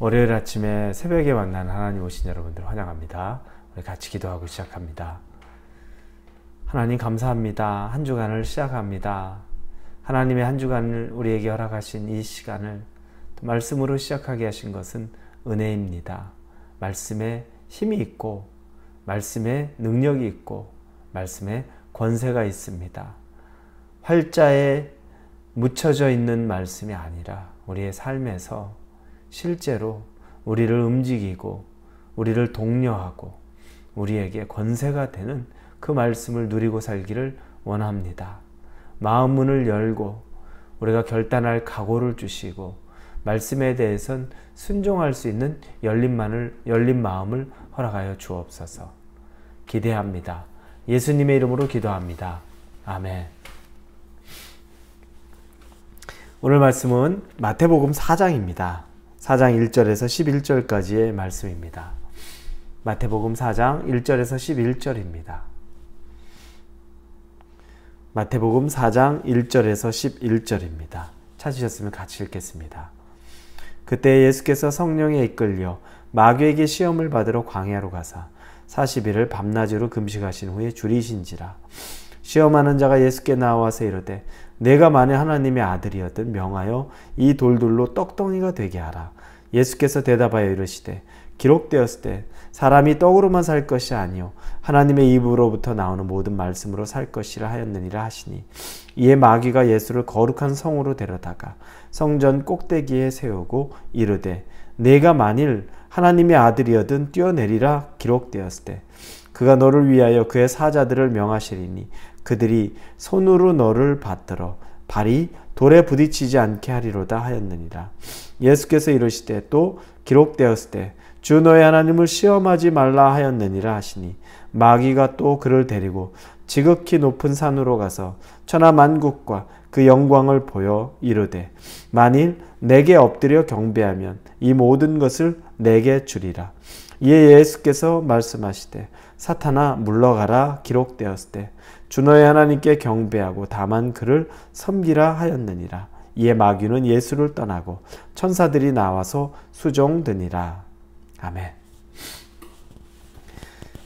월요일 아침에 새벽에 만난 하나님 오신 여러분들 환영합니다. 우리 같이 기도하고 시작합니다. 하나님 감사합니다. 한 주간을 시작합니다. 하나님의 한 주간을 우리에게 허락하신 이 시간을 또 말씀으로 시작하게 하신 것은 은혜입니다. 말씀에 힘이 있고 말씀에 능력이 있고 말씀에 권세가 있습니다. 활자에 묻혀져 있는 말씀이 아니라 우리의 삶에서 실제로 우리를 움직이고 우리를 독려하고 우리에게 권세가 되는 그 말씀을 누리고 살기를 원합니다. 마음 문을 열고 우리가 결단할 각오를 주시고 말씀에 대해선 순종할 수 있는 열린 마음을 허락하여 주옵소서. 기대합니다. 예수님의 이름으로 기도합니다. 아멘. 오늘 말씀은 마태복음 4장입니다. 4장 1절에서 11절까지의 말씀입니다. 마태복음 4장 1절에서 11절입니다. 마태복음 4장 1절에서 11절입니다. 찾으셨으면 같이 읽겠습니다. 그때 예수께서 성령에 이끌려 마귀에게 시험을 받으러 광야로 가사 40일을 밤낮으로 금식하신 후에 줄이신지라. 시험하는 자가 예수께 나와서 이르되 내가 만일 하나님의 아들이었든 명하여 이 돌들로 떡덩이가 되게 하라. 예수께서 대답하여 이르시되 기록되었을 때 사람이 떡으로만 살 것이 아니요 하나님의 입으로부터 나오는 모든 말씀으로 살 것이라 하였느니라 하시니, 이에 마귀가 예수를 거룩한 성으로 데려다가 성전 꼭대기에 세우고 이르되 내가 만일 하나님의 아들이었든 뛰어내리라. 기록되었을 때 그가 너를 위하여 그의 사자들을 명하시리니 그들이 손으로 너를 받들어 발이 돌에 부딪히지 않게 하리로다 하였느니라. 예수께서 이르시되 또 기록되었을 때 주 너의 하나님을 시험하지 말라 하였느니라 하시니, 마귀가 또 그를 데리고 지극히 높은 산으로 가서 천하 만국과 그 영광을 보여 이르되 만일 내게 엎드려 경배하면 이 모든 것을 내게 주리라. 이에 예수께서 말씀하시되 사탄아 물러가라. 기록되었을 때 주 너의 하나님께 경배하고 다만 그를 섬기라 하였느니라. 이에 마귀는 예수를 떠나고 천사들이 나와서 수종드니라. 아멘.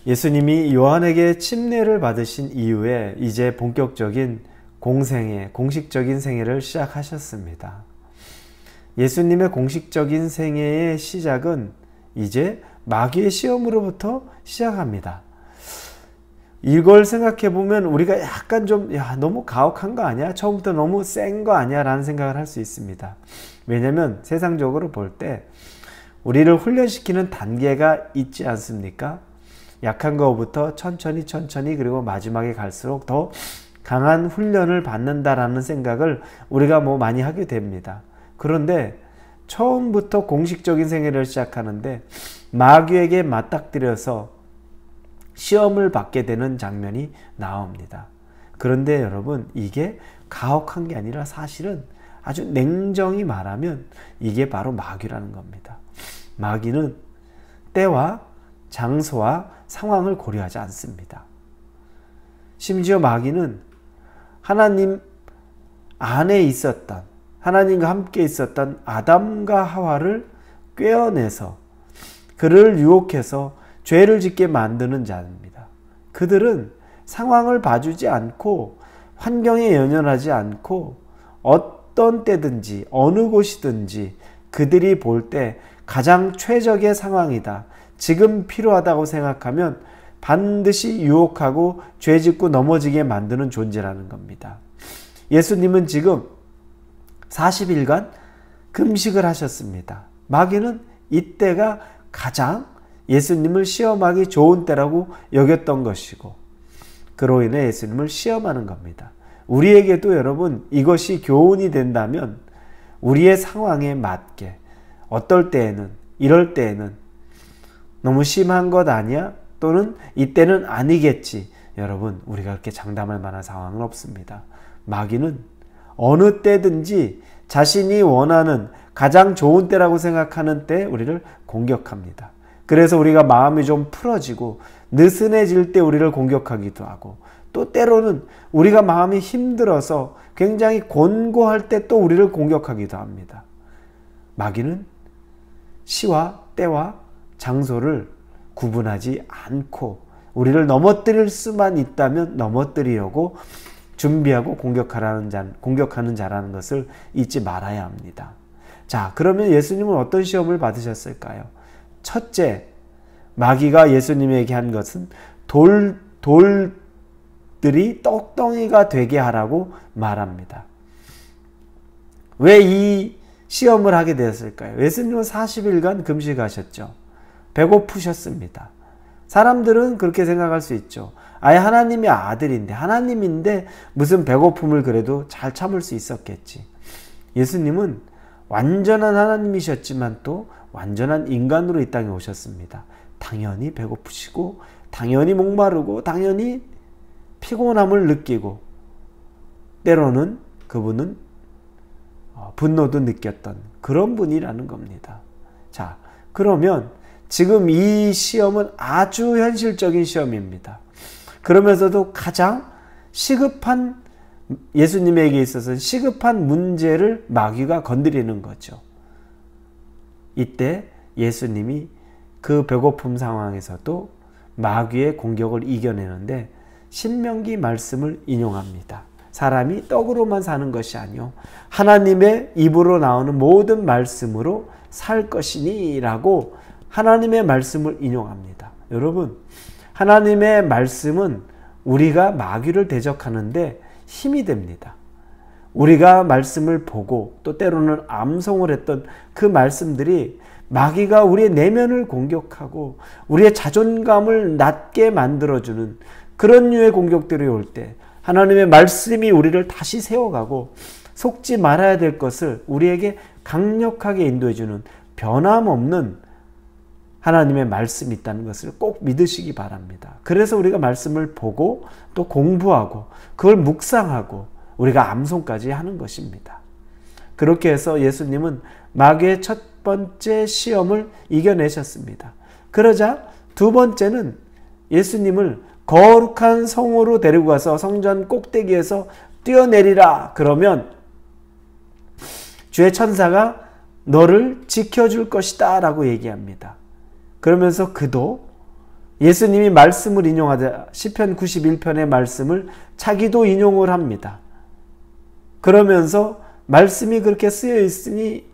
예수님이 요한에게 침례를 받으신 이후에 이제 본격적인 공식적인 생애를 시작하셨습니다. 예수님의 공식적인 생애의 시작은 이제 마귀의 시험으로부터 시작합니다. 이걸 생각해보면 우리가 약간 좀 너무 가혹한 거 아니야? 처음부터 너무 센 거 아니야? 라는 생각을 할 수 있습니다. 왜냐하면 세상적으로 볼 때 우리를 훈련시키는 단계가 있지 않습니까? 약한 거부터 천천히 그리고 마지막에 갈수록 더 강한 훈련을 받는다라는 생각을 우리가 많이 하게 됩니다. 그런데 처음부터 공식적인 생애를 시작하는데 마귀에게 맞닥뜨려서 시험을 받게 되는 장면이 나옵니다. 그런데 여러분, 이게 가혹한 게 아니라 사실은 아주 냉정히 말하면 이게 바로 마귀라는 겁니다. 마귀는 때와 장소와 상황을 고려하지 않습니다. 심지어 마귀는 하나님 안에 있었던, 하나님과 함께 있었던 아담과 하와를 꿰어내서 그를 유혹해서 죄를 짓게 만드는 자입니다. 그들은 상황을 봐주지 않고 환경에 연연하지 않고 어떤 때든지 어느 곳이든지 그들이 볼 때 가장 최적의 상황이다, 지금 필요하다고 생각하면 반드시 유혹하고 죄 짓고 넘어지게 만드는 존재라는 겁니다. 예수님은 지금 40일간 금식을 하셨습니다. 마귀는 이때가 가장 예수님을 시험하기 좋은 때라고 여겼던 것이고, 그로 인해 예수님을 시험하는 겁니다. 우리에게도 여러분, 이것이 교훈이 된다면 우리의 상황에 맞게 어떨 때에는, 이럴 때에는 너무 심한 것 아니야? 또는 이때는 아니겠지. 여러분, 우리가 그렇게 장담할 만한 상황은 없습니다. 마귀는 어느 때든지 자신이 원하는 가장 좋은 때라고 생각하는 때 우리를 공격합니다. 그래서 우리가 마음이 좀 풀어지고 느슨해질 때 우리를 공격하기도 하고, 또 때로는 우리가 마음이 힘들어서 굉장히 곤고할 때 또 우리를 공격하기도 합니다. 마귀는 시와 때와 장소를 구분하지 않고 우리를 넘어뜨릴 수만 있다면 넘어뜨리려고 준비하고 공격하는 자라는 것을 잊지 말아야 합니다. 자, 그러면 예수님은 어떤 시험을 받으셨을까요? 첫째, 마귀가 예수님에게 한 것은 돌들이 떡덩이가 되게 하라고 말합니다. 왜 이 시험을 하게 되었을까요? 예수님은 40일간 금식하셨죠. 배고프셨습니다. 사람들은 그렇게 생각할 수 있죠. 아예 하나님의 아들인데, 하나님인데 무슨 배고픔을 그래도 잘 참을 수 있었겠지. 예수님은 완전한 하나님이셨지만 또 완전한 인간으로 이 땅에 오셨습니다. 당연히 배고프시고 당연히 목마르고 당연히 피곤함을 느끼고 때로는 그분은 분노도 느꼈던 그런 분이라는 겁니다. 자, 그러면 지금 이 시험은 아주 현실적인 시험입니다. 그러면서도 가장 시급한, 예수님에게 있어서는 시급한 문제를 마귀가 건드리는 거죠. 이때 예수님이 그 배고픔 상황에서도 마귀의 공격을 이겨내는데 신명기 말씀을 인용합니다. 사람이 떡으로만 사는 것이 아니요 하나님의 입으로 나오는 모든 말씀으로 살 것이니 라고 하나님의 말씀을 인용합니다. 여러분, 하나님의 말씀은 우리가 마귀를 대적하는데 힘이 됩니다. 우리가 말씀을 보고 또 때로는 암송을 했던 그 말씀들이 마귀가 우리의 내면을 공격하고 우리의 자존감을 낮게 만들어주는 그런 류의 공격들이 올 때 하나님의 말씀이 우리를 다시 세워가고 속지 말아야 될 것을 우리에게 강력하게 인도해주는 변함없는 하나님의 말씀이 있다는 것을 꼭 믿으시기 바랍니다. 그래서 우리가 말씀을 보고 또 공부하고 그걸 묵상하고 우리가 암송까지 하는 것입니다. 그렇게 해서 예수님은 마귀의 첫 번째 시험을 이겨내셨습니다. 그러자 두 번째는 예수님을 거룩한 성으로 데리고 가서 성전 꼭대기에서 뛰어내리라 그러면 주의 천사가 너를 지켜줄 것이다 라고 얘기합니다. 그러면서 그도 예수님이 말씀을 인용하자 시편 91편의 말씀을 자기도 인용을 합니다. 그러면서 말씀이 그렇게 쓰여 있으니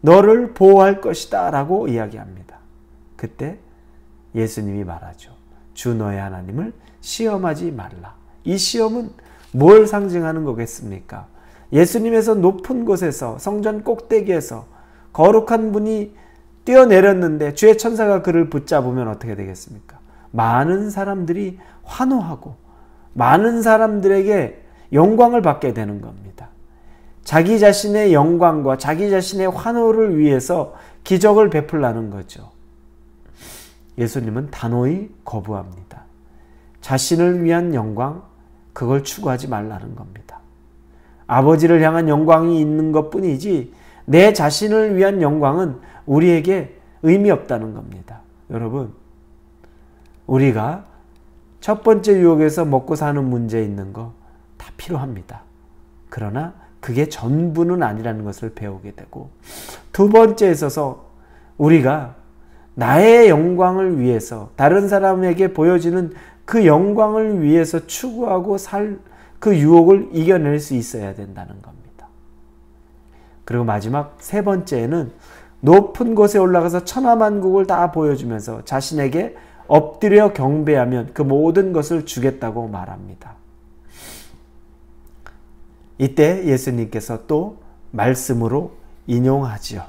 너를 보호할 것이다 라고 이야기합니다. 그때 예수님이 말하죠. 주 너의 하나님을 시험하지 말라. 이 시험은 뭘 상징하는 거겠습니까? 예수님에서 높은 곳에서 성전 꼭대기에서 거룩한 분이 뛰어내렸는데 주의 천사가 그를 붙잡으면 어떻게 되겠습니까? 많은 사람들이 환호하고 많은 사람들에게 영광을 받게 되는 겁니다. 자기 자신의 영광과 자기 자신의 환호를 위해서 기적을 베풀라는 거죠. 예수님은 단호히 거부합니다. 자신을 위한 영광, 그걸 추구하지 말라는 겁니다. 아버지를 향한 영광이 있는 것뿐이지 내 자신을 위한 영광은 우리에게 의미 없다는 겁니다. 여러분, 우리가 첫 번째 유혹에서 먹고 사는 문제 있는 거 다 필요합니다. 그러나 그게 전부는 아니라는 것을 배우게 되고 두 번째에 있어서 우리가 나의 영광을 위해서 다른 사람에게 보여지는 그 영광을 위해서 추구하고 살 그 유혹을 이겨낼 수 있어야 된다는 겁니다. 그리고 마지막 세 번째는 높은 곳에 올라가서 천하만국을 다 보여주면서 자신에게 엎드려 경배하면 그 모든 것을 주겠다고 말합니다. 이때 예수님께서 또 말씀으로 인용하지요.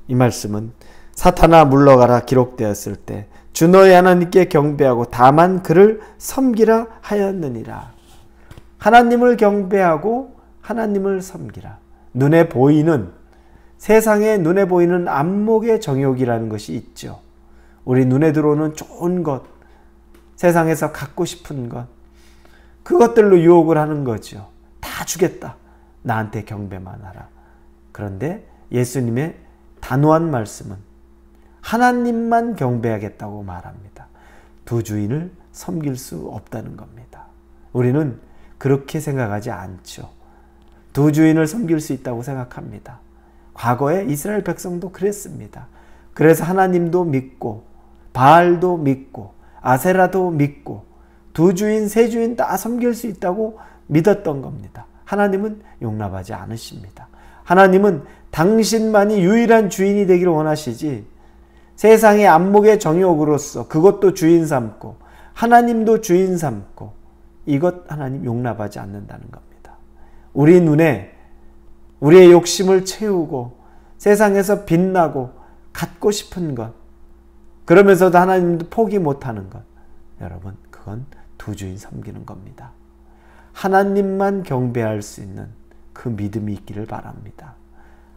이 말씀은 사탄아 물러가라 기록되었을 때 주 너의 하나님께 경배하고 다만 그를 섬기라 하였느니라. 하나님을 경배하고 하나님을 섬기라. 눈에 보이는, 세상에 눈에 보이는 안목의 정욕이라는 것이 있죠. 우리 눈에 들어오는 좋은 것, 세상에서 갖고 싶은 것, 그것들로 유혹을 하는 거죠. 다 주겠다. 나한테 경배만 하라. 그런데 예수님의 단호한 말씀은 하나님만 경배하겠다고 말합니다. 두 주인을 섬길 수 없다는 겁니다. 우리는 그렇게 생각하지 않죠. 두 주인을 섬길 수 있다고 생각합니다. 과거에 이스라엘 백성도 그랬습니다. 그래서 하나님도 믿고 바알도 믿고 아세라도 믿고 두 주인 세 주인 다 섬길 수 있다고 믿었던 겁니다. 하나님은 용납하지 않으십니다. 하나님은 당신만이 유일한 주인이 되기를 원하시지 세상의 안목의 정욕으로서 그것도 주인 삼고 하나님도 주인 삼고 이것 하나님 용납하지 않는다는 겁니다. 우리 눈에 우리의 욕심을 채우고 세상에서 빛나고 갖고 싶은 것 그러면서도 하나님도 포기 못하는 것 여러분 그건 두 주인 섬기는 겁니다. 하나님만 경배할 수 있는 그 믿음이 있기를 바랍니다.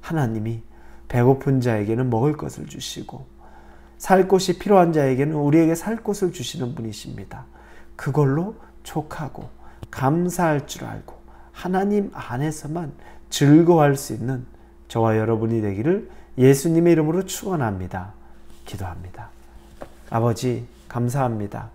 하나님이 배고픈 자에게는 먹을 것을 주시고 살 곳이 필요한 자에게는 우리에게 살 곳을 주시는 분이십니다. 그걸로 족하고 감사할 줄 알고 하나님 안에서만 즐거워할 수 있는 저와 여러분이 되기를 예수님의 이름으로 축원합니다. 기도합니다. 아버지 감사합니다.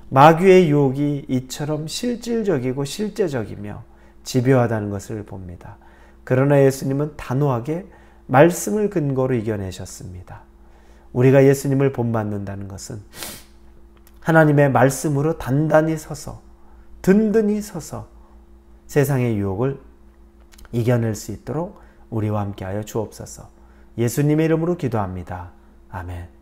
마귀의 유혹이 이처럼 실질적이고 실제적이며 집요하다는 것을 봅니다. 그러나 예수님은 단호하게 말씀을 근거로 이겨내셨습니다. 우리가 예수님을 본받는다는 것은 하나님의 말씀으로 단단히 서서 든든히 서서 세상의 유혹을 이겨낼 수 있도록 우리와 함께하여 주옵소서. 예수님의 이름으로 기도합니다. 아멘.